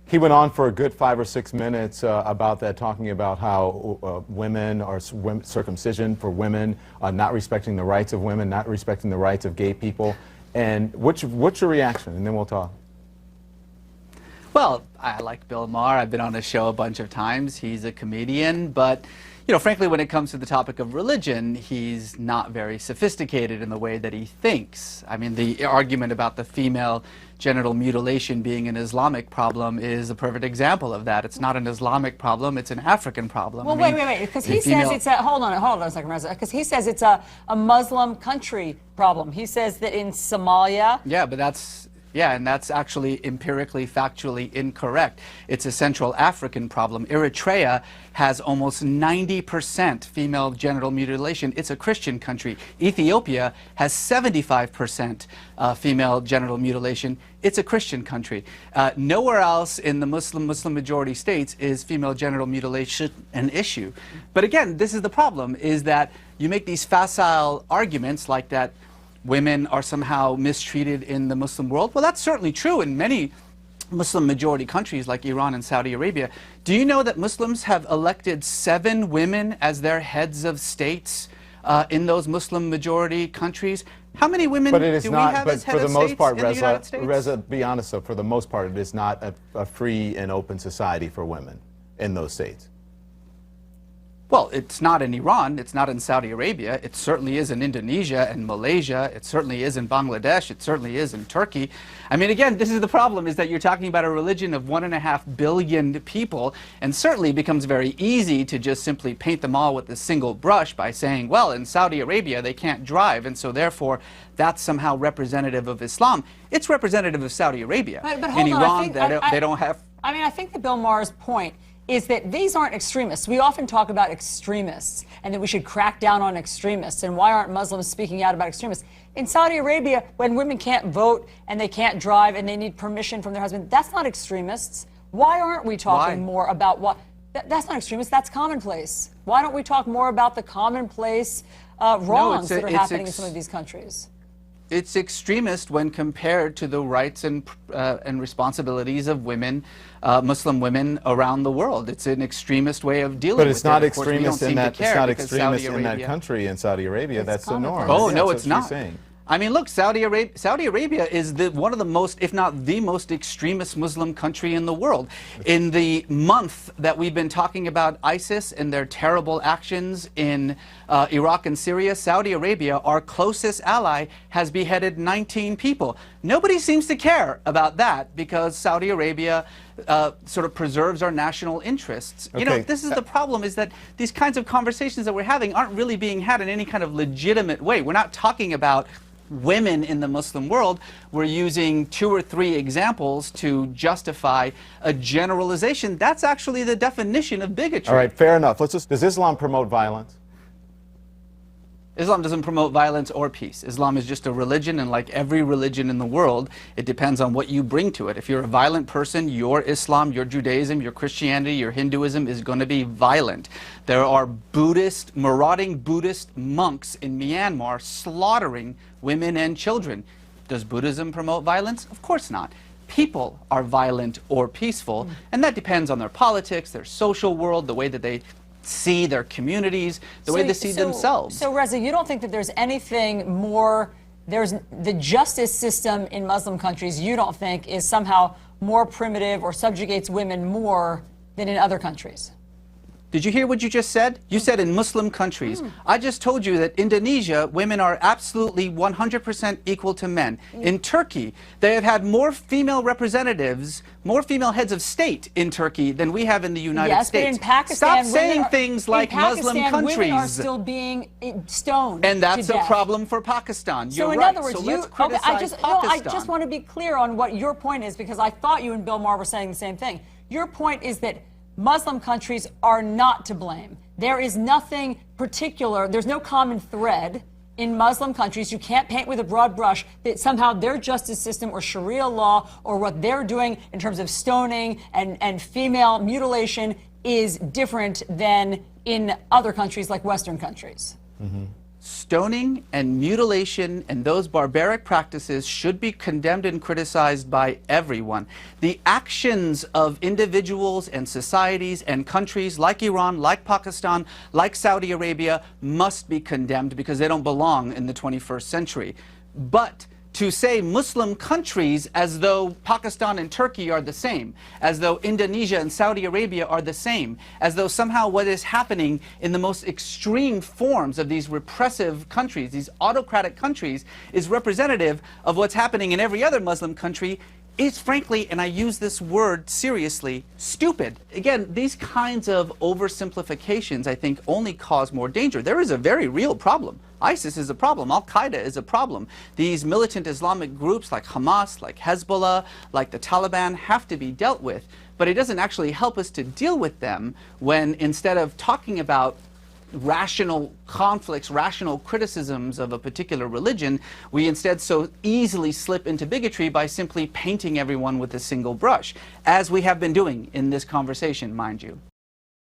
He went on for a good 5 or 6 minutes about that, talking about how women are circumcision for women, not respecting the rights of women, not respecting the rights of gay people. And what's your reaction? And then we'll talk. Well, I like Bill Maher. I've been on his show a bunch of times. He's a comedian, but you know, frankly, when it comes to the topic of religion, he's not very sophisticated in the way that he thinks. I mean, the argument about the female genital mutilation being an Islamic problem is a perfect example of that. It's not an Islamic problem, it's an African problem. Well, wait, because he says it's a, hold on a second, Reza, because he says it's a Muslim country problem. He says that in Somalia... Yeah, but that's... Yeah, and that's actually empirically, factually incorrect. It's a Central African problem. Eritrea has almost 90% female genital mutilation. It's a Christian country. Ethiopia has 75% female genital mutilation. It's a Christian country. Nowhere else in the Muslim majority states is female genital mutilation an issue. But again, this is the problem, is that you make these facile arguments like that women are somehow mistreated in the Muslim world. Well, that's certainly true in many Muslim majority countries like Iran and Saudi Arabia. Do you know that Muslims have elected 7 women as their heads of states in those Muslim majority countries? How many women do we have as head of states in the United States? Reza, be honest, though, for the most part, it is not a free and open society for women in those states. Well, it's not in Iran, it's not in Saudi Arabia, it certainly is in Indonesia and Malaysia, it certainly is in Bangladesh, it certainly is in Turkey. I mean, again, this is the problem, is that you're talking about a religion of 1.5 billion people, and certainly it becomes very easy to just simply paint them all with a single brush by saying, well, in Saudi Arabia they can't drive, and so therefore that's somehow representative of Islam. It's representative of Saudi Arabia. But in Iran, they don't have... I mean, I think that Bill Maher's point is that these aren't extremists. We often talk about extremists and that we should crack down on extremists, and why aren't Muslims speaking out about extremists? In Saudi Arabia, when women can't vote and they can't drive and they need permission from their husband, that's not extremists. Why aren't we talking more about what... That's not extremist, that's commonplace. Why don't we talk more about the commonplace wrongs that are happening in some of these countries? It's extremist when compared to the rights and responsibilities of women, Muslim women around the world. It's an extremist way of dealing with it. But it's not extremist in that. It's not extremist in that country. In Saudi Arabia, that's the norm. Oh no, it's not. I mean, look, Saudi Arabia is one of the most, if not the most extremist Muslim country in the world. In the month that we've been talking about ISIS and their terrible actions in Iraq and Syria, Saudi Arabia, our closest ally, has beheaded 19 people. Nobody seems to care about that because Saudi Arabia sort of preserves our national interests. Okay. You know, this is the problem, is that these kinds of conversations that we're having aren't really being had in any kind of legitimate way. We're not talking about women in the Muslim world. We're using 2 or 3 examples to justify a generalization. That's actually the definition of bigotry. All right, fair enough. Does Islam promote violence? Islam doesn't promote violence or peace. Islam is just a religion, and like every religion in the world, it depends on what you bring to it. If you're a violent person, your Islam, your Judaism, your Christianity, your Hinduism is going to be violent. There are marauding Buddhist monks in Myanmar slaughtering women and children. Does Buddhism promote violence? Of course not. People are violent or peaceful, and that depends on their politics, their social world, the way that they see their communities, the way they see themselves. So, Reza, you don't think that there's anything more, there's the justice system in Muslim countries, you don't think is somehow more primitive or subjugates women more than in other countries? Did you hear what you just said? You said in Muslim countries. I just told you that Indonesia, women are absolutely 100% equal to men. In Turkey, they have had more female representatives, more female heads of state in Turkey than we have in the United States. But in Pakistan, stop saying things like Muslim countries. Women are still being stoned. And that's a problem for Pakistan. So in other words, I just want to be clear on what your point is, because I thought you and Bill Maher were saying the same thing. Your point is that Muslim countries are not to blame. There is nothing particular, there's no common thread in Muslim countries. You can't paint with a broad brush that somehow their justice system or Sharia law or what they're doing in terms of stoning and female mutilation is different than in other countries like Western countries. stoning and mutilation and those barbaric practices should be condemned and criticized by everyone. The actions of individuals and societies and countries like Iran, like Pakistan, like Saudi Arabia must be condemned because they don't belong in the 21st century. But to say Muslim countries as though Pakistan and Turkey are the same, as though Indonesia and Saudi Arabia are the same, as though somehow what is happening in the most extreme forms of these repressive countries, these autocratic countries, is representative of what's happening in every other Muslim country, is frankly, and I use this word seriously, stupid. Again, these kinds of oversimplifications, I think, only cause more danger. There is a very real problem. ISIS is a problem. Al-Qaeda is a problem. These militant Islamic groups like Hamas, like Hezbollah, like the Taliban have to be dealt with. But it doesn't actually help us to deal with them when instead of talking about rational conflicts, rational criticisms of a particular religion, we instead so easily slip into bigotry by simply painting everyone with a single brush, as we have been doing in this conversation, mind you.